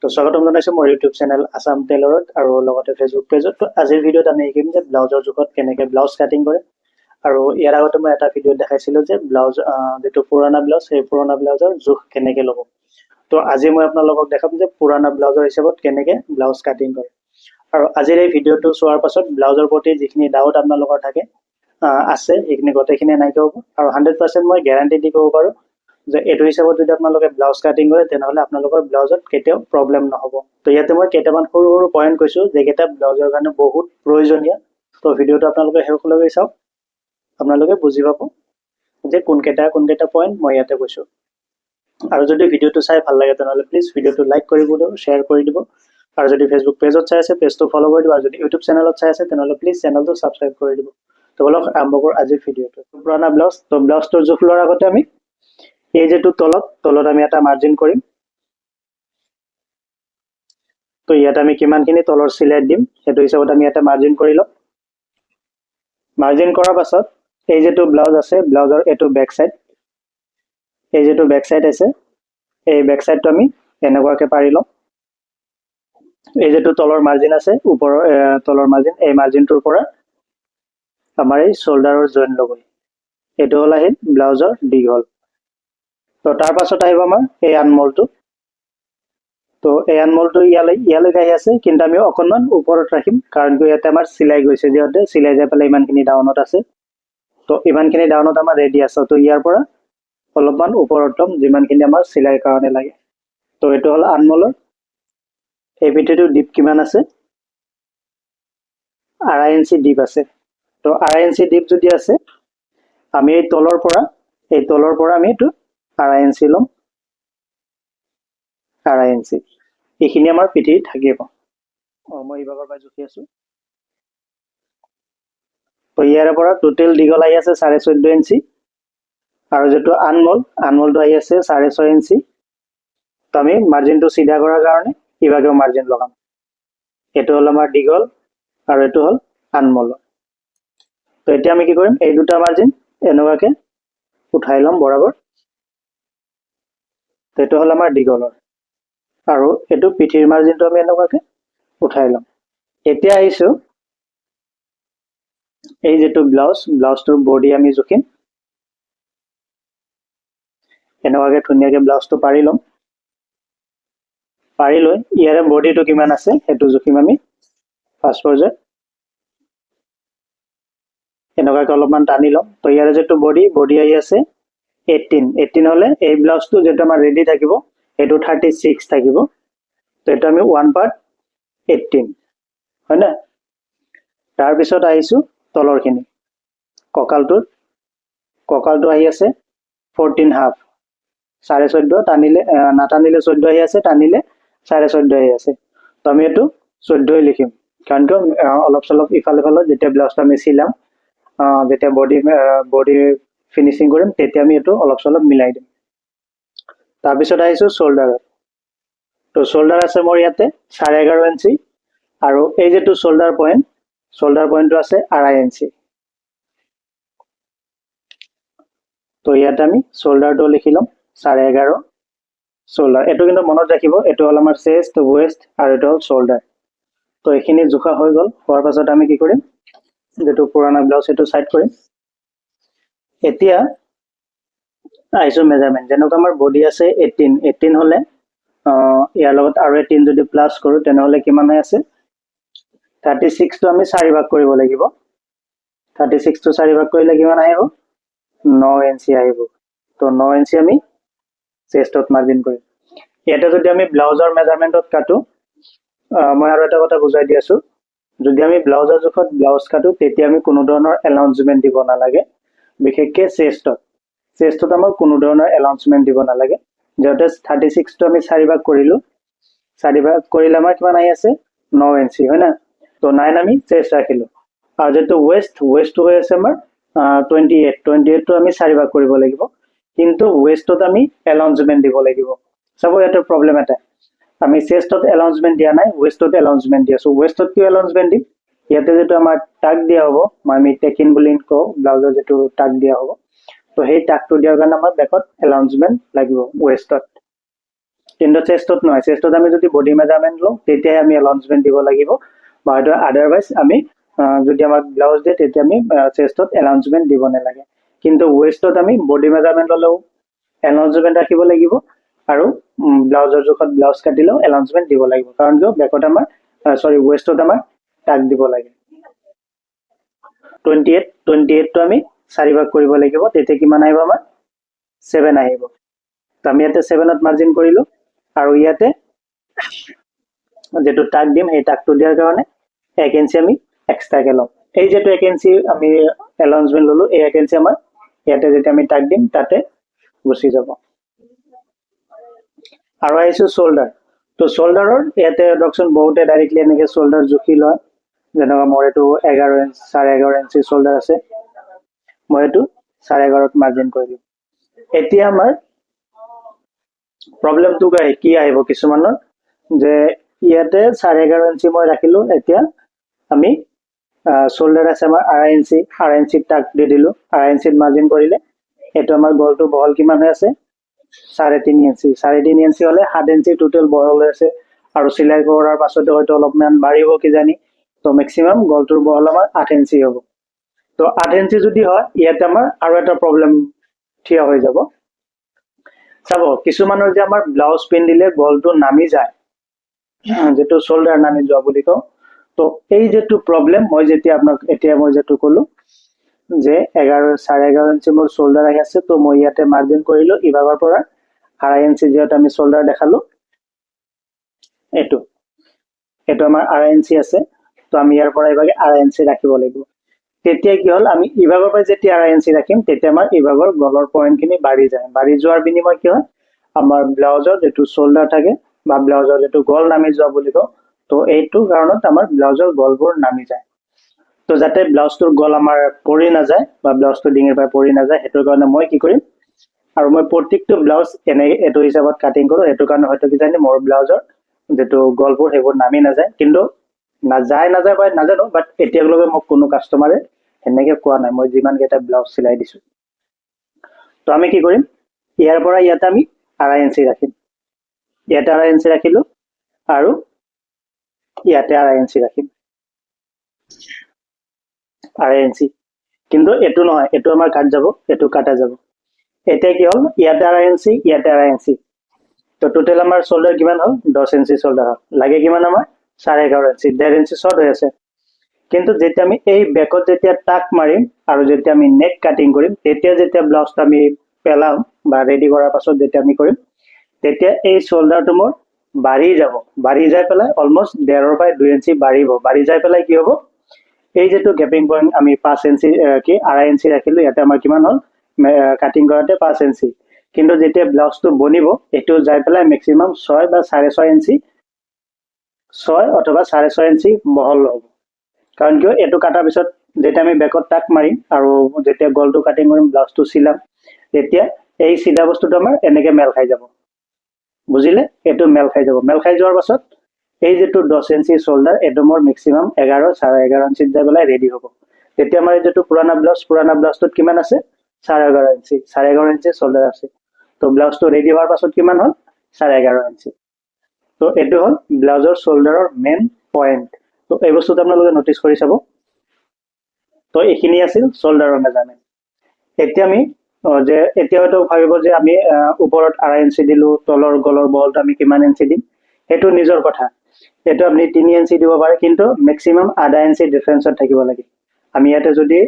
তো স্বাগতম জনাইছো মোৰ ইউটিউব চেনেল আসাম টেইলৰত আৰু লগতে ফেচবুক পেজত। তো আজিৰ ভিডিঅ'ত আমি শিকিম যে ব্লাউজৰ জোখত কেনেকৈ ব্লাউজ কাটিং কৰে। আৰু ইয়াৰ আগতে মই এটা ভিডিঅ'ত দেখাইছিলোঁ যে ব্লাউজ যিটো পুৰণা ব্লাউজ সেই পুৰণা ব্লাউজৰ জোখ কেনেকৈ ল'ব। তো আজি মই আপোনালোকক দেখাম যে পুৰণা ব্লাউজৰ হিচাপত কেনেকৈ ব্লাউজ কাটিং কৰে। আৰু আজিৰ এই ভিডিঅ'টো চোৱাৰ পাছত ব্লাউজৰ প্ৰতি যিখিনি ডাউট আপোনালোকৰ থাকে আছে সেইখিনি গোটেইখিনি নাইকিয়া হ'ব। আৰু 100% মই গেৰাণ্টি দি ক'ব পাৰোঁ যে এইটো হিচাপত যদি আপোনালোকে ব্লাউজ কাটিং কৰে তেনেহ'লে আপোনালোকৰ ব্লাউজত কেতিয়াও প্ৰব্লেম নহ'ব। তো ইয়াতে মই কেইটামান সৰু সৰু পইণ্ট কৈছোঁ যিকেইটা ব্লাউজৰ কাৰণে বহুত প্ৰয়োজনীয়। তো ভিডিঅ'টো আপোনালোকে শেষলৈকে চাওক, আপোনালোকে বুজি পাব যে কোনকেইটা পইণ্ট মই ইয়াতে কৈছোঁ। আৰু যদি ভিডিঅ'টো চাই ভাল লাগে তেনেহ'লে প্লিজ ভিডিঅ'টো লাইক কৰিব দিব, শ্বেয়াৰ কৰি দিব। আৰু যদি ফেচবুক পেজত চাই আছে পেজটো ফ'ল' কৰি দিব। আৰু যদি ইউটিউব চেনেলত চাই আছে তেনেহ'লে প্লিজ চেনেলটো ছাবস্ক্ৰাইব কৰি দিব। তো বলক আৰম্ভ কৰোঁ আজিৰ ভিডিঅ'টো। পুৰণা ব্লাউজ, তো ব্লাউজটোৰ জোখ লোৱাৰ আগতে আমি এই যেটো তলত আমি এটা মাৰ্জিন কৰিম। তো ইয়াতে আমি কিমানখিনি তলৰ চিলাই দিম সেইটো হিচাপত আমি ইয়াতে মাৰ্জিন কৰি লম। মাৰ্জিন কৰাৰ পাছত এই যেটো ব্লাউজ আছে ব্লাউজৰ এইটো বেক সাইড, এই যেটো বেক সাইড আছে এই বেক সাইডটো আমি এনেকুৱাকৈ পাৰি লম। এই যেটো তলৰ মাৰ্জিন আছে ওপৰৰ তলৰ মাৰ্জিন, এই মাৰ্জিনটোৰ পৰা আমাৰ এই শোল্ডাৰৰ জইন ল'বই। এইটো হ'ল আহিল ব্লাউজৰ দীঘল। তো তাৰ পাছত আহিব আমাৰ এই আনমলটো। তো এই আনমলটো ইয়ালৈকে আহি আছে, কিন্তু আমি অকণমান ওপৰত ৰাখিম কাৰণ ইয়াতে আমাৰ চিলাই গৈছে, যিহেতু চিলাই যাই পেলাই ইমানখিনি ডাউনত আছে। তো ইমানখিনি ডাউনত আমাৰ ৰেডি আছে। তো ইয়াৰ পৰা অলপমান ওপৰত ল'ম যিমানখিনি আমাৰ চিলাইৰ কাৰণে লাগে। তো এইটো হ'ল আনমলৰ। এই পিঠিটো ডিপ কিমান আছে? 2.5 ইঞ্চি ডিপ আছে। তো 2.5 ইঞ্চি ডিপ যদি আছে আমি এই তলৰ পৰা আমি এইটো 2.5 ইঞ্চি ল'ম। 2.5 ইঞ্চি এইখিনি আমাৰ পিঠি থাকিব। মই এইভাগৰ পৰা জুখি আছোঁ। তো ইয়াৰ পৰা টোটেল দীঘল আহি আছে 14.5 ইঞ্চি। আৰু যেটো আনমলটো আহি আছে 6.5 ইঞ্চি। তো আমি মাৰ্জিনটো চিধা কৰাৰ কাৰণে ইভাগেও মাৰ্জিন লগাম। এইটো হ'ল আমাৰ দীঘল আৰু এইটো হ'ল আনমল। তো এতিয়া আমি কি কৰিম, এই দুটা মাৰ্জিন এনেকুৱাকৈ উঠাই ল'ম বৰাবৰ। তো এইটো হ'ল আমাৰ দীঘলৰ আৰু এইটো পিঠিৰ মাৰ্জিনটো আমি এনেকুৱাকৈ উঠাই ল'ম। এতিয়া আহিছোঁ এই যেটো ব্লাউজটোৰ বডি আমি জুখিম। এনেকুৱাকৈ ধুনীয়াকৈ ব্লাউজটো পাৰি ল'ম। পাৰি লৈ ইয়াৰে বডিটো কিমান আছে সেইটো জুখিম আমি। ফাৰ্ষ্ট পৰ্যায়ত এনেকুৱাকৈ অলপমান টানি ল'ম। তো ইয়াৰে যেটো বডি আহি আছে 18 হ'লে এই ব্লাউজটো যেটো আমাৰ ৰেডি থাকিব সেইটো 36 থাকিব। তো এইটো আমি 1 part 18 হয় না। তাৰপিছত আহিছোঁ তলৰখিনি, কঁকালটো আহি আছে 14.5, 14.5 টানিলে নাটানিলে 14 আহি আছে, টানিলে 14.5 আহি আছে। তো আমি এইটো 14 লিখিম কাৰণ কিয় অলপ চলপ ইফালে যেতিয়া ব্লাউজটো আমি চিলাম, যেতিয়া বডি ফিনিচিং কৰিম তেতিয়া আমি এইটো অলপ চলপ মিলাই দিম। তাৰপিছত আহিছোঁ শোল্ডাৰত। তো শোল্ডাৰ আছে মোৰ ইয়াতে 11.5 ইঞ্চি আৰু এই যেটো শোল্ডাৰ পইণ্টটো আছে 2.5 ইঞ্চি। তো ইয়াতে আমি শোল্ডাৰটো লিখি ল'ম 11.5 শোল্ডাৰ। এইটো কিন্তু মনত ৰাখিব, এইটো হ'ল আমাৰ চেষ্ট, ৱেষ্ট আৰু এইটো হ'ল শোল্ডাৰ। তো এইখিনি জোখা হৈ গ'ল। হোৱাৰ পাছত আমি কি কৰিম, যেটো পুৰণা ব্লাউজ সেইটো ছাইড কৰিম। এতিয়া আহিছোঁ মেজাৰমেণ্ট। যেনেকুৱা আমাৰ বডি আছে 18 হ'লে ইয়াৰ লগত আৰু 18 যদি প্লাছ কৰোঁ তেনেহ'লে কিমান হৈ আছে 36টো আমি 4 ভাগ কৰিব লাগিব। 36টো 4 ভাগ কৰিলে কিমান আহিব 9 ইঞ্চি আহিব। তো 9 ইঞ্চি আমি চেষ্টত মাৰ্জিন কৰিম। ইয়াতে যদি আমি ব্লাউজৰ মেজাৰমেণ্টত কাটো, মই আৰু এটা কথা বুজাই দি আছোঁ, যদি আমি ব্লাউজৰ জোখত ব্লাউজ কাটো তেতিয়া আমি কোনো ধৰণৰ এলাউন্সমেণ্ট দিব নালাগে। বিশেষকৈ চেষ্টত আমাৰ কোনো ধৰণৰ এলাউন্সমেণ্ট দিব নালাগে। যিহেতু 36টো আমি 4 ভাগ কৰিলোঁ, 4 ভাগ কৰিলে আমাৰ কিমান আহি আছে 9 ইঞ্চি হয় না। তো 9 আমি চেষ্ট ৰাখিলোঁ। আৰু যেটো ৱেষ্টটো হৈ আছে আমাৰ 28টো আমি 4 ভাগ কৰিব লাগিব, কিন্তু ৱেষ্টত আমি এলাউন্সমেণ্ট দিব লাগিব। চাব ইয়াতে প্ৰব্লেম এটা, আমি চেষ্টত এলাউন্সমেণ্ট দিয়া নাই, ৱেষ্টত এলাউন্সমেণ্ট দি আছোঁ। ৱেষ্টত কিয় এলাউন্সমেণ্ট দিম, ইয়াতে যেটো আমাৰ টাক দিয়া হ'ব, আমি টেকিন বুলি কওঁ ব্লাউজৰ যেটো টাক দিয়া হ'ব, তো সেই টাকটো দিয়াৰ কাৰণে আমাৰ বেকত এলাউন্সমেণ্ট লাগিব ৱেষ্টত। কিন্তু চেষ্টত নহয়, চেষ্টত আমি যদি বডি মেজাৰমেণ্ট লওঁ তেতিয়াই আমি এলাউন্সমেণ্ট দিব লাগিব, বা হয়তো আদাৰৱাইজ আমি যদি আমাক ব্লাউজ দিয়ে তেতিয়া আমি চেষ্টত এলাউন্সমেণ্ট দিব নালাগে। কিন্তু ৱেষ্টত আমি বডি মেজাৰমেণ্ট ল'লেও এলাউন্সমেণ্ট ৰাখিব লাগিব, আৰু ব্লাউজৰ জোখত ব্লাউজ কাটিলেও এলাউন্সমেণ্ট দিব লাগিব, কাৰণ কিয় বেকত আমাৰ ৱেষ্টত আমাৰ টাক দিব লাগে। 28টো আমি 4 ভাগ কৰিব লাগিব, তেতিয়া কিমান আহিব আমাৰ 7 আহিব। তো আমি ইয়াতে 7ত মাৰ্জিন কৰিলো, আৰু ইয়াতে যেটো টাক দিম সেই টাকটো দিয়াৰ কাৰণে 1 ইঞ্চি আমি এক্সট্ৰাকে লম। এই যেটো 1 ইঞ্চি আমি এলাউন্সমেণ্ট ললো, এই 1 ইঞ্চি আমাৰ ইয়াতে যেতিয়া আমি টাক দিম তাতে গুচি যাব। আৰু আহিছো শোল্ডাৰ। তো শোল্ডাৰৰ ইয়াতে ধৰকচোন বহুতে ডাইৰেক্টলি এনেকে শোল্ডাৰ জুখি লয়, যেনেকুৱা মোৰ এইটো 11 ইঞ্চি 11.5 ইঞ্চি শোল্ডাৰ আছে, মই এইটো 11.5ত মাৰ্জিন কৰি দিম। এতিয়া আমাৰ প্ৰব্লেমটো কি আহিব কিছুমানৰ, যে ইয়াতে 11.5 ইঞ্চি মই ৰাখিলো, এতিয়া আমি শোল্ডাৰ আছে আমাৰ 2.5 ইঞ্চি, 2.5 ইঞ্চিত টাক দি দিলো, 2.5 ইঞ্চিত মাৰ্জিন কৰিলে এইটো আমাৰ গলটো বহল কিমান হৈ আছে 3.5 ইঞ্চি। 3.5 ইঞ্চি হলে 7 ইঞ্চি টোটেল বহল হৈ আছে, আৰু চিলাই কৰাৰ পাছতে হয়তো অলপমান বাঢ়িব কিজানি, তো মেক্সিমাম গলটোৰ বহল আমাৰ 8 ইঞ্চি হ'ব। তো 8 ইঞ্চি যদি হয় ইয়াতে আমাৰ আৰু এটা প্ৰব্লেম থিয় হৈ যাব। চাব কিছুমানৰ যে আমাৰ ব্লাউজ পিন্ধিলে গলটো নামি যায়, যেটো শোল্ডাৰ নামি যোৱা বুলি কওঁ, তো এই যেটো প্ৰব্লেম মই যেতিয়া আপোনাক এতিয়া মই যেটো কলো যে 11.5 ইঞ্চি মোৰ শোল্ডাৰ আহি আছে, তো মই ইয়াতে মাৰ্জিন কৰিলো ইভাগৰ পৰা 2.5 ইঞ্চি যিহেতু আমি শোল্ডাৰ দেখালো, এইটো আমাৰ 2.5 ইঞ্চি আছে, তো আমি ইয়াৰ পৰা ইভাগে 2.5 ইঞ্চি ৰাখিব লাগিব। তেতিয়া কি হল, আমি ইভাগৰ পৰা যেতিয়া 2.5 ইঞ্চি ৰাখিম তেতিয়া আমাৰ ইভাগৰ গলৰ পইণ্টখিনি বাঢ়ি যায়, বাঢ়ি যোৱাৰ বিনিময় কি হয় আমাৰ ব্লাউজৰ যেটো শোল্ডাৰ থাকে বা ব্লাউজৰ যেটো গল নামি যোৱা বুলি কওঁ, তো এইটো কাৰণত আমাৰ ব্লাউজৰ গলবোৰ নামি যায়। তো যাতে ব্লাউজটোৰ গল আমাৰ পৰি নাযায় বা ব্লাউজটো ডিঙিৰ পৰা পৰি নাযায়, সেইটোৰ কাৰণে মই কি কৰিম, আৰু মই প্ৰত্যেকটো ব্লাউজ এনে এইটো হিচাপত কাটিং কৰো, সেইটো কাৰণে হয়তো কিজানি মোৰ ব্লাউজৰ যেটো গলবোৰ সেইবোৰ নামি নাযায়, কিন্তু নাযায় বা নাজানো, বাট এতিয়ালৈকে মোক কোনো কাষ্টমাৰে সেনেকে কোৱা নাই, মই যিমান কেইটা ব্লাউজ চিলাই দিছো। তো আমি কি কৰিম, ইয়াৰ পৰা ইয়াতে আমি 2.5 ইঞ্চি ৰাখিম, ইয়াতে 2.5 ইঞ্চি ৰাখিলো, আৰু ইয়াতে 2.5 ইঞ্চি ৰাখিম, 2.5 ইঞ্চি। কিন্তু এইটো নহয়, এইটো আমাৰ কাট যাব, এইটো কাটা যাব। এতিয়া কি হল, ইয়াতে 2.5 ইঞ্চি, ইয়াতে 2.5 ইঞ্চি, তো টোটেল আমাৰ শোল্ডাৰ কিমান হল 10 ইঞ্চি শোল্ডাৰ হল, লাগে কিমান আমাৰ 11.5 ইঞ্চি, 1.5 ইঞ্চি শৰ্ট হৈ আছে। কিন্তু যেতিয়া আমি এই বেকত যেতিয়া টাক মাৰিম আৰু যেতিয়া আমি নেক কাটিং কৰিম, তেতিয়া যেতিয়া ব্লাউজটো আমি পেলাম বা ৰেডি কৰাৰ পাছত যেতিয়া আমি কৰিম, তেতিয়া এই শোল্ডাৰটো মোৰ বাঢ়ি যাব, বাঢ়ি যাই পেলাই অলমোষ্ট 1.5 by 2 ইঞ্চি বাঢ়িব, বাঢ়ি যাই পেলাই কি হ'ব, এই যেটো গেপিং পইণ্ট আমি 5 ইঞ্চি কি 2.5 ইঞ্চি ৰাখিলো, ইয়াতে আমাৰ কিমান হল কাটিং কৰাতে 5 ইঞ্চি, কিন্তু যেতিয়া ব্লাউজটো বনিব এইটো যাই পেলাই মেক্সিমাম 6 বা 6.5 ইঞ্চি, 6 অথবা 6.5 ইঞ্চি বহল হ'ব। কাৰণ কিয় এইটো কাটাৰ পিছত যেতিয়া আমি বেকত টাক মাৰিম আৰু যেতিয়া গলটো কাটিং কৰিম ব্লাউজটো চিলাম, তেতিয়া এই চিধা বস্তুটো আমাৰ এনেকে মেল খাই যাব, বুজিলে, এইটো মেল খাই যাব। মেল খাই যোৱাৰ পাছত এই যেটো 10 ইঞ্চি শোল্ডাৰ এইটো মোৰ মেক্সিমাম 11 11.5 ইঞ্চিত যাই পেলাই ৰেডি হ'ব। তেতিয়া আমাৰ যেটো পুৰানা ব্লাউজটোত কিমান আছে 11.5 ইঞ্চি, 11.5 ইঞ্চি শোল্ডাৰ আছে, তো ব্লাউজটো ৰেডি হোৱাৰ পাছত কিমান হল 11.5 ইঞ্চি। তো এইটো হল ব্লাউজৰ শোল্ডাৰৰ মেইন পইণ্ট। তো এই বস্তুটো আপোনালোকে নটিচ কৰি চাব। তো এইখিনি আছিল শোল্ডাৰৰ মেজাৰমেণ্ট। এতিয়া আমি যে এতিয়া হয়তো ভাবিব যে আমি ওপৰত 2.5 ইঞ্চি দিলো, তলৰ গলৰ বলটো আমি কিমান ইঞ্চি দিম, সেইটো নিজৰ কথা, এইটো আপুনি 3 ইঞ্চি দিব পাৰে, কিন্তু মেক্সিমাম 1/2 ইঞ্চি ডিফাৰেঞ্চত থাকিব লাগে। আমি ইয়াতে যদি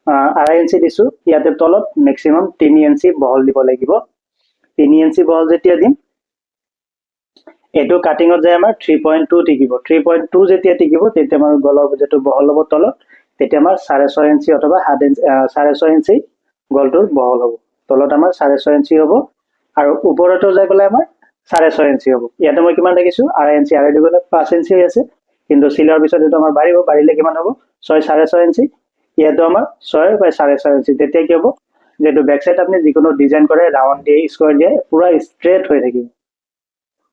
2.5 ইঞ্চি দিছো, ইয়াতে তলত মেক্সিমাম 3 ইঞ্চি বহল দিব লাগিব। 3 ইঞ্চি বহল যেতিয়া দিম, এইটো কাটিঙত যায় আমাৰ 3.2 টিকিব, 3.2 যেতিয়া টিকিব তেতিয়া আমাৰ গলৰ যেটো বহল হ'ব তলত, তেতিয়া আমাৰ 6.5 ইঞ্চি অথবা 7 ইঞ্চি 6.5 ইঞ্চি গলটোৰ বহল হ'ব, তলত আমাৰ 6.5 ইঞ্চি হ'ব, আৰু ওপৰতো যাই পেলাই আমাৰ 6.5 ইঞ্চি হ'ব। ইয়াতে মই কিমান দেখিছো 2.5 ইঞ্চি, 2.5 দিবলৈ 5 ইঞ্চি হৈ আছে, কিন্তু চিলোৱাৰ পিছত এইটো আমাৰ বাঢ়িব, বাঢ়িলে কিমান হ'ব 6 6.5 ইঞ্চি, ইয়াতো আমাৰ 6 by 6.5 ইঞ্চি। তেতিয়া কি হ'ব, যেটো বেক সাইড আপুনি যিকোনো ডিজাইন কৰে ৰাউণ্ড দিয়ে স্কোয়াৰ দিয়ে পুৰা ষ্ট্ৰেট হৈ থাকিব।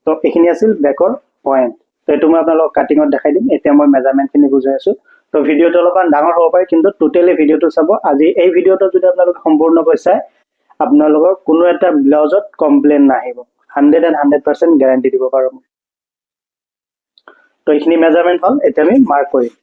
তো এইখিনি আছিল বেকৰ পইণ্ট। তো এইটো মই আপোনালোকক কাটিঙত দেখাই দিম। এতিয়া মই মেজাৰমেণ্টখিনি বুজাই আছো। তো ভিডিঅ'টো অলপমান ডাঙৰ হ'ব পাৰে, কিন্তু টোটেলি ভিডিঅ'টো চাব। আজি এই ভিডিঅ'টো যদি আপোনালোকে সম্পূৰ্ণকৈ চাই আপোনালোকৰ কোনো এটা ব্লাউজত কমপ্লেইন নাহিব, 100% গ্যাৰান্টি দিব পাৰো তো এইখিনি মেজাৰমেণ্ট হ'ল এতিয়া আমি মাৰ্ক কৰিম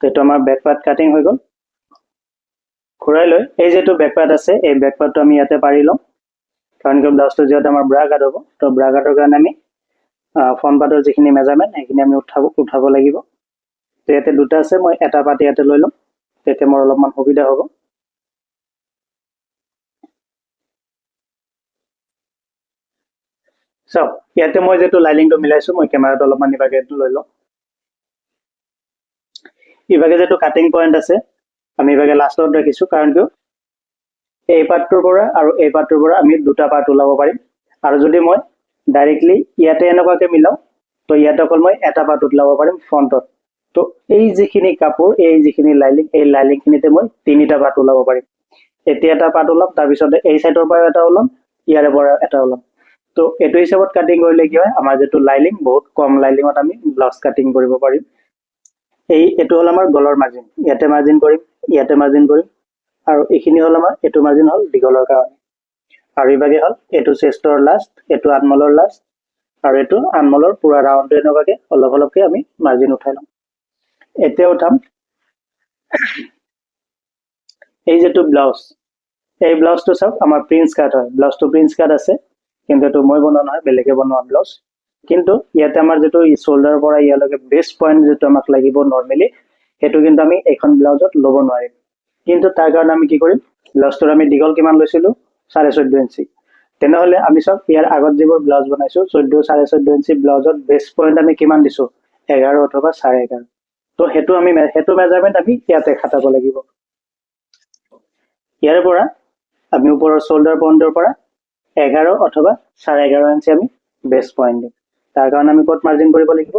এইটো আমাৰ বেক পাৰ্ট কাটিং হৈ গ'ল ঘূৰাই লৈ এই যেটো বেক পাৰ্ট আছে এই বেক পাৰ্টটো আমি ইয়াতে পাৰি লওঁ কাৰণ কি ব্লাউজটো যিহেতু আমাৰ ব্ৰা কাট হ'ব তো ব্ৰা কাটৰ কাৰণে আমি ফ্ৰণ্ট পাৰ্টৰ যিখিনি মেজাৰমেণ্ট সেইখিনি আমি উঠাব লাগিব তো ইয়াতে দুটা আছে মই এটা পাৰ্ট ইয়াতে লৈ লওঁ তেতিয়া মোৰ অলপমান সুবিধা হ'ব চাওক ইয়াতে মই যেটো লাইনিংটো মিলাইছো মই কেমেৰাটো অলপমান ইভাগে লৈ লওঁ ইভাগে যেটো কাটিং পইণ্ট আছে আমি ইভাগে লাষ্টত ৰাখিছো কাৰণ কিয় এই পাৰ্টটোৰ পৰা আৰু এই পাৰ্টটোৰ পৰা আমি দুটা পাৰ্ট ওলাব পাৰিম আৰু যদি মই ডাইৰেক্টলি ইয়াতে এনেকুৱাকে মিলাও তো ইয়াতে অকল মই এটা পাৰ্ট ওলাব পাৰিম ফ্ৰণ্টত তো এই যিখিনি কাপোৰ এই যিখিনি লাইনিং এই লাইনিংখিনিতে মই তিনিটা পাৰ্ট ওলাব পাৰিম এতিয়া এটা পাৰ্ট ওলাম তাৰপিছতে এই চাইডৰ পৰা এটা ওলাম ইয়াৰে পৰা এটা ওলাম তো এইটো হিচাপত কাটিং কৰিলে কি হয় আমাৰ যেটো লাইনিং বহুত কম লাইনিঙত আমি ব্লাউজ কাটিং কৰিব পাৰিম এইটো হ'ল আমাৰ গলৰ মাৰ্জিন ইয়াতে মাৰ্জিন কৰিম ইয়াতে মাৰ্জিন কৰিম আৰু এইখিনি হ'ল আমাৰ এইটো মাৰ্জিন হ'ল দীঘলৰ কাৰণে আৰু ইভাগে হ'ল এইটো চেষ্টৰ লাষ্ট এইটো আনমলৰ লাষ্ট আৰু এইটো আনমলৰ পুৰা ৰাউণ্ডটো এনেকুৱাকে অলপ অলপকে আমি মাৰ্জিন উঠাই লম এতিয়া উঠাম এই যেটো ব্লাউজ এই ব্লাউজটো চাওক আমাৰ প্ৰিন্স কাট হয় ব্লাউজটো প্ৰিন্স কাট আছে কিন্তু এইটো মই বনোৱা নহয় বেলেগে বনোৱা ব্লাউজ কিন্তু ইয়াতে আমাৰ যেটো শোল্ডাৰৰ পৰা ইয়ালৈকে বেস পইণ্ট যেটো আমাক লাগিব নৰ্মেলি সেইটো কিন্তু আমি এখন ব্লাউজত ল'ব নোৱাৰিম কিন্তু তাৰ কাৰণে আমি কি কৰিম ব্লাউজটোৰ আমি দীঘল কিমান লৈছিলো 14.5 ইঞ্চি তেনেহলে আমি সব ইয়াৰ আগত যিবোৰ ব্লাউজ বনাইছো 14.5 ইঞ্চি ব্লাউজত বেস পইণ্ট আমি কিমান দিছো 11 অথবা 11.5 তো হেতু আমি হেতু মেজাৰমেন্ট আমি ইয়াতে খাটাব লাগিব ইয়াৰ পৰা আমি ওপৰৰ শোল্ডাৰ পইণ্টৰ পৰা 11 অথবা 11.5 ইঞ্চি আমি বেস পইণ্ট দিম তাৰ কাৰণে আমি কত মাৰ্জিন কৰিব লাগিব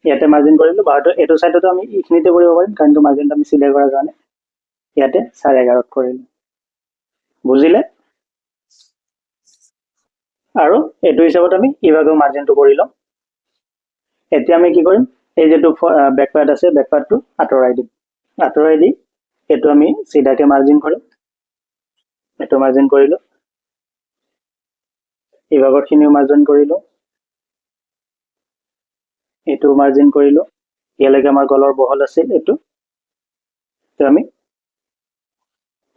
ইয়াতে মাৰ্জিন কৰিলো বাৰটো এটো সাইডটো আমি ইখিনিতে কৰিব পাৰিম কাৰণ তো মাৰ্জিনটো আমি সিলাই কৰাৰ কাৰণে ইয়াতে 11.5 কৰিলো বুজিলে আৰু এটো হিচাপত আমি ইভাগে মাৰ্জিনটো কৰি লম এতিয়া আমি কি কৰিম এই যেটো বেক পাৰ্ট আছে বেক পাৰ্টটো আঁতৰাই দিম আঁতৰাই দি এটো আমি সিধাকে মাৰ্জিন কৰিম এটো মাৰ্জিন কৰিলো ইভাগৰ খিনিও মাৰ্জিন কৰিলো এটো মাৰ্জিন কৰিলো ইয়ালৈকে আমাৰ গলৰ বহল আছে এটো তো আমি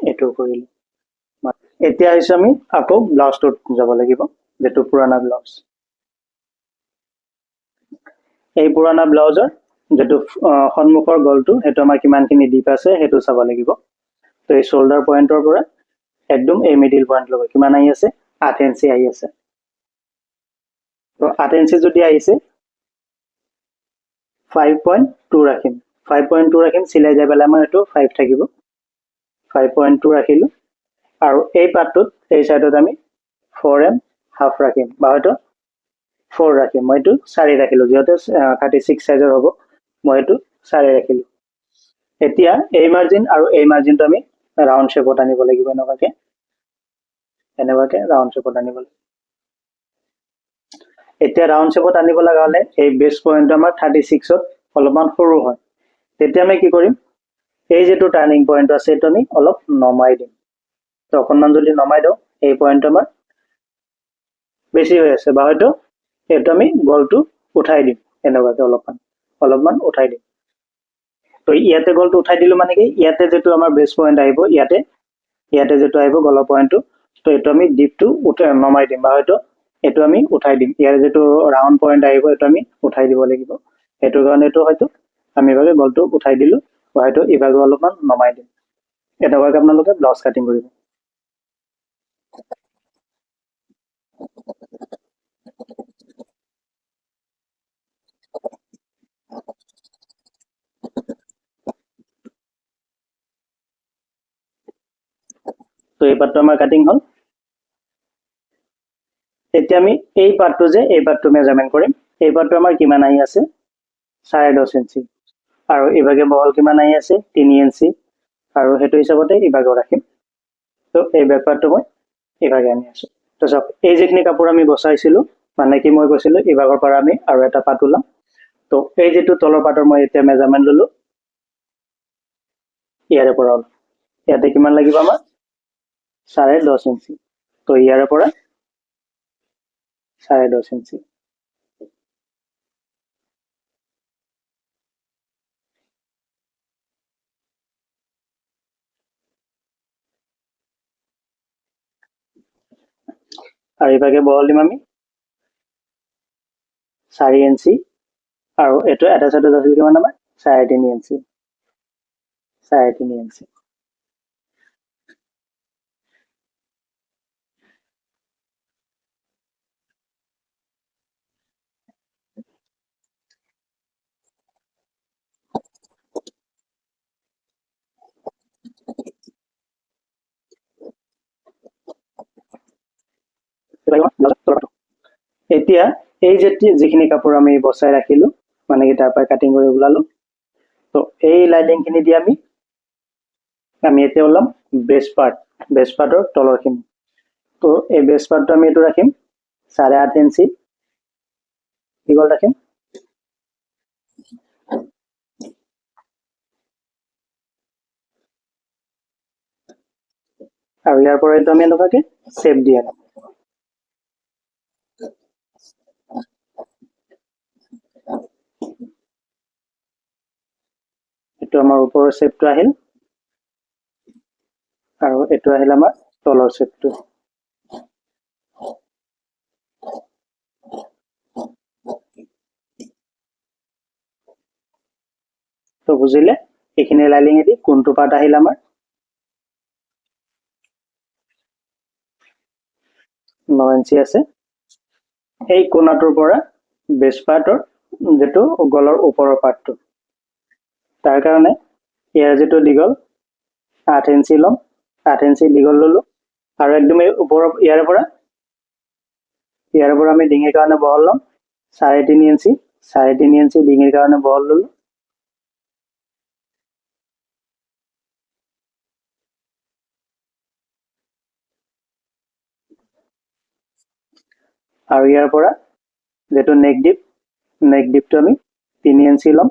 এটো কৰিলো এতিয়া হৈছে আমি আকৌ ব্লাউজটোত যাব লাগিব যেটো পুৰানা ব্লাউজ এই পুৰানা ব্লাউজৰ যেটো সন্মুখৰ গলটো হেতু আমাৰ কিমানখিনি ডিপ আছে হেতু চাব লাগিব তো এই শোল্ডাৰ পইণ্টৰ পৰা একদম এই মিডল পইণ্ট লব কিমান আহি আছে 8 ইঞ্চি আহি আছে তো 8 ইঞ্চি যদি আহিছে 5.2 ৰাখিম 5.2 ৰাখিম সিলাই যাই পেলাই আমাৰ এটো 5 থাকিব 5.2 ৰাখিলো আৰু এই পাৰ্টটোত এই সাইডত আমি 4.5 ৰাখিম বা হয়তো 4 ৰাখিম মই এটো 4 ৰাখিলো যেহেতু 36 সাইজৰ হ'ব মই এটো 4 ৰাখিলো এতিয়া এই মাৰ্জিন আৰু এই মাৰ্জিনটো আমি ৰাউণ্ড শেপত আনিব লাগিব এনেকুৱাকে ৰাউণ্ড শেপত আনিব লাগিব এতিয়া ৰাউণ্ড শেপত আনিব লগা হলে এই বেস পইণ্টটো আমাৰ 36ত অলপমান সৰু হয় তেতিয়া আমি কি কৰিম এই যেটো টাৰ্নিং পইণ্ট আছে এটো আমি অলপ নমাই দিম তো অকনমান যদি নমাই দিও এই পইণ্টটো আমাৰ বেছি হৈ আছে বা হয়তো এটো আমি গলটো উঠাই দিম এনেকুৱাকে অলপমান উঠাই দিম তো ইয়াতে গলটো উঠাই দিলো মানে কি ইয়াতে যেটো আমাৰ বেস পইণ্ট আহিব ইয়াতে যেটো আহিব গলৰ পইণ্টটো তো এটো আমি ডিপটো নমাই দিম বা হয়তো এটো আমি উঠাই দিম ইয়াৰ যেটো ৰাউণ্ড পইণ্ট আহিব এটো আমি উঠাই দিব লাগিব এটো কাৰণে এটো হয়তো আমি ভাগে গলটো উঠাই দিলো বা হয়তো ইভাগে অলপমান নমাই দিম এনেকুৱাকে আপোনালোকে ব্লাউজ কাটিং কৰিব তো এই পাৰ্টটো আমাৰ কাটিং হ'ল এতিয়া আমি এই পাৰ্টটো যে এই পাৰ্টটো মেজাৰমেণ্ট কৰিম এই পাৰ্টটো আমাৰ কিমান আহি আছে 10.5 ইঞ্চি আৰু ইভাগে বহল কিমান আহি আছে 3 ইঞ্চি আৰু হেতু হিচাপতে ইভাগও ৰাখিম তো এই বেক পাৰ্টটো মই ইভাগে আনি আছো তো সব এই যেখিনি কাপোৰ আমি বসাইছিলো মানে কি মই কৈছিলো ইভাগৰ পৰা আমি আৰু এটা পাৰ্ট উলাম তো এই যেটো তলৰ পাৰ্টৰ মই এতিয়া মেজাৰমেণ্ট ললো ইয়াৰে পৰা ইয়াতে কিমান লাগিব আমাৰ 10.5 ইঞ্চি তো ইয়াৰে পৰা 10.5 ইঞ্চি আৰু ইভাগে বহল দিম আমি 4 ইঞ্চি আৰু এটো এটা সাইডত আছিল কিমান আমাৰ 3.5 ইঞ্চি 3.5 ইঞ্চি এতিয়া এই যেখিনি কাপোৰ আমি বসাই ৰাখিলো মানে কি তাৰ পৰা কাটিং কৰি উলালো তো এই লাইনিং খিনি দি আমি এতিয়া ওলাম বেস পাৰ্টৰ তলৰ খিনি তো এই বেস পাৰ্টটো আমি এটো ৰাখিম 8.5 ইঞ্চি দীঘল ৰাখিম আৰু ইয়াৰ পৰা এটো আমি এনেকুৱাকে শেপ দি আনিম এটো আমাৰ ওপৰৰ শেপটো আহিল আৰু এটো আহিল আমাৰ তলৰ শেপটো তো বুজিলে এখিনি লাইনিং এদি কোনটো পাৰ্ট আহিল আমাৰ 9 ইঞ্চি আছে এই কোণাটোৰ পৰা বেস পাৰ্টৰ যেটো গলৰ ওপৰৰ পাৰ্টটো তাৰ কাৰণে ইয়াৰ যেটো দীঘল 8 ইঞ্চি লম 8 ইঞ্চি দীঘল ললো আৰু একদম ওপৰৰ ইয়াৰ পৰা আমি ডিঙিৰ কাৰণে বহল লম 3.5 ইঞ্চি 3.5 ইঞ্চি ডিঙিৰ কাৰণে বহল ললো আৰু ইয়াৰ পৰা যেটো নেক ডিপটো আমি 3 ইঞ্চি লম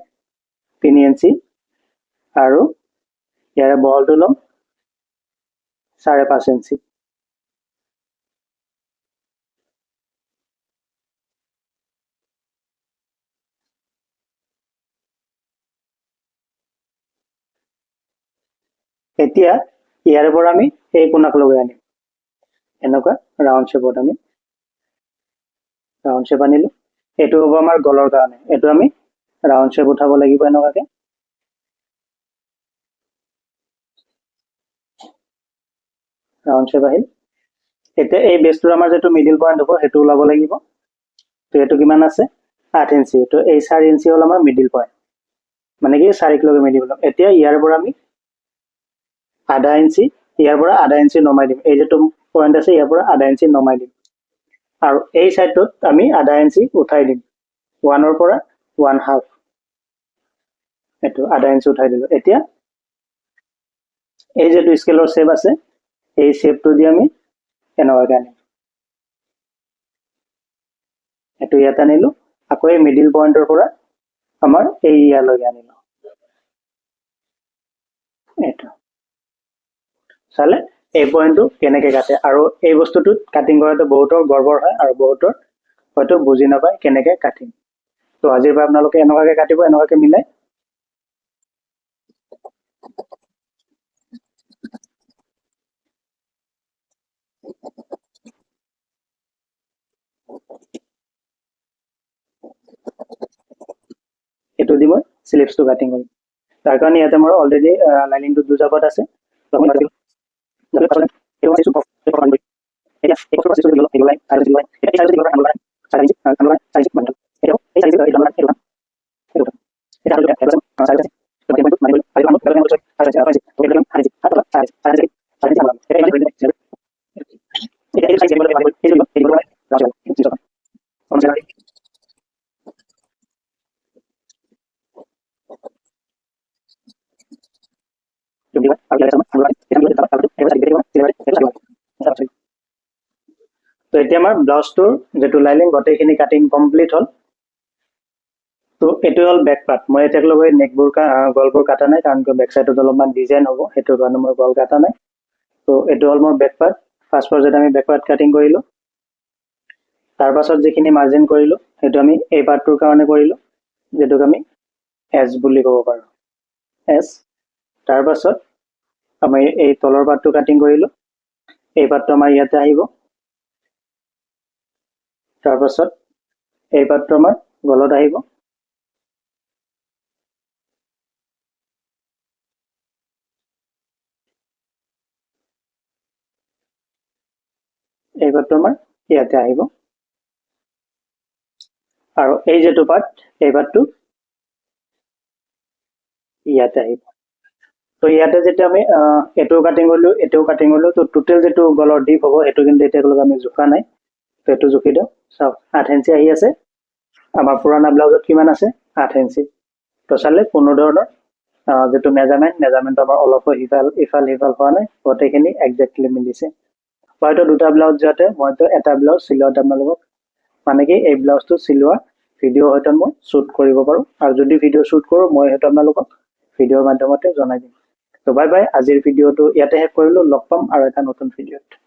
3 ইঞ্চি আৰু ইয়াৰ বহলটো লম 5.5 ইঞ্চি এতিয়া ইয়াৰ পৰা আমি এই কোণাক লগাই আনিম এনেকুৱা ৰাউন্ড শেপত আমি ৰাউন্ড শেপ আনিলো এটো হ'ব আমাৰ গলৰ কাৰণে এটো আমি ৰাউন্ড শেপ উঠাব লাগিব এনেকুৱাকে ৰাউন্ড শেপ আহিল এতিয়া এই বেসটোৰ আমাৰ যেটো মিডল পইণ্ট হ'ব হেতু ওলাব লাগিব তো এটো কিমান আছে 8 ইঞ্চি তো এই 4 ইঞ্চি হল আমাৰ মিডল পইণ্ট মানে কি 4 ক লগে মিডিল লম এতিয়া ইয়াৰ পৰা আমি 0.5 ইঞ্চি ইয়াৰ পৰা 0.5 ইঞ্চি নমাই দিম এই যেটো পইণ্ট আছে ইয়াৰ পৰা 0.5 ইঞ্চি নমাই দিম আৰু এই সাইডত আমি 0.5 ইঞ্চি উঠাই দিম 1 ৰ পৰা 1/2 এটো 0.5 ইঞ্চি উঠাই দিলো এতিয়া এই যেটো স্কেলৰ শেপ আছে এই শেপটো দি আমি এনেকুৱাকে আনিম এটো ইয়াত আনিলো আকৌ এই মিডল পইণ্টৰ পৰা আমাৰ এই ইয়ালৈকে আনিলো এটো চালে এই পইণ্টটো কেনেকে কাটে আৰু এই বস্তুটো কাটিং কৰাটো বহুতৰ গৰ্বৰ হয় আৰু বহুতৰ হয়তো বুজি নাপায় কেনেকে কাটিম তো আজিৰ পৰা আপোনালোকে এনেকুৱাকে কাটিব এনেকুৱাকে মিলাই এটো দি মই স্লিপসটো কাটিং কৰিম তাৰ কাৰণে ইয়াতে মোৰ অলৰেডি লাইনিংটো দুটা পাৰ্ট আছে তো আমি এতিয়া এই বস্তুটো এতিয়া এই বস্তুটো দিলো এই লাইন আৰু দিলো এটা চাইজ দিলো আমরা সাইজ আমরা সাইজ মানে এটা এই সাইজ দিলো আমরা এটা এটা হলো এটা সাইজ তো মানে মানে আই আমরা আমরা বলছি সাইজ সাইজ তো এটা সাইজ হাত সাইজ সাইজ সাইজ আমরা এটা মানে এতিয়া আমাৰ ব্লাউজটোৰ যেটো লাইনিং গোটেইখিনি কাটিং কমপ্লিট হ'ল তো এটো হ'ল বেক পাৰ্ট মই এতিয়া লগে নেকবোৰ গলবোৰ কাটা নাই কাৰণ বেক সাইডত অলপমান ডিজাইন হ'ব হেতু কাৰণে মই গল কাটা নাই তো এটো হ'ল মোৰ বেক পাৰ্ট ফাৰ্স্ট পৰ্যায়ত আমি বেক পাৰ্ট কাটিং কৰিলো তাৰ পাছত যিখিনি মাৰ্জিন কৰিলো হেতু আমি এই পাৰ্টটোৰ কাৰণে কৰিলো যেটোক আমি এস বুলি ক'ব পাৰো এস তাৰ পাছত আমি এই তলৰ পাৰ্টটো কাটিং কৰিলো এই পাৰ্টটো আমাৰ ইয়াতে আহিব তাৰ পাছত এই পাৰ্টটো আমাৰ গলত আহিব এই পাৰ্টটো আমাৰ ইয়াতে আহিব আৰু এই যেটো পাৰ্ট এই পাৰ্টটো ইয়াতে আহিব তো ইয়াতে যেটা আমি এটো কাটিং কৰিলো তো টোটাল যেটো গলৰ ডিপ হ'ব এটো কিন্তু এতিয়া লগে আমি জুখা নাই তো এটো জুখি দিও সব 8 ইঞ্চি আহি আছে আমাৰ পুৰানা ব্লাউজত কিমান আছে 8 ইঞ্চি তো চালে কোনো ধৰণৰ যেটো মেজাৰমেন্ট আমাৰ অলপ ইফাল হোৱা নাই গোটেইখিনি এক্স্যাক্টলি মিলিছে হয়তো দুটা ব্লাউজ যাতে মইতো এটা ব্লাউজ চিলোৱাত আপোনালোকক মানে কি এই ব্লাউজটো চিলোৱা ভিডিও হয়তো মই শুট কৰিব পাৰো আৰু যদি ভিডিও শুট কৰো মই হয়তো আপোনালোকক ভিডিওৰ মাধ্যমতে জনাই দিম তো বাই বাই আজিৰ ভিডিওটো ইয়াতে শেষ কৰিলো লগ পাম আৰু এটা নতুন ভিডিওত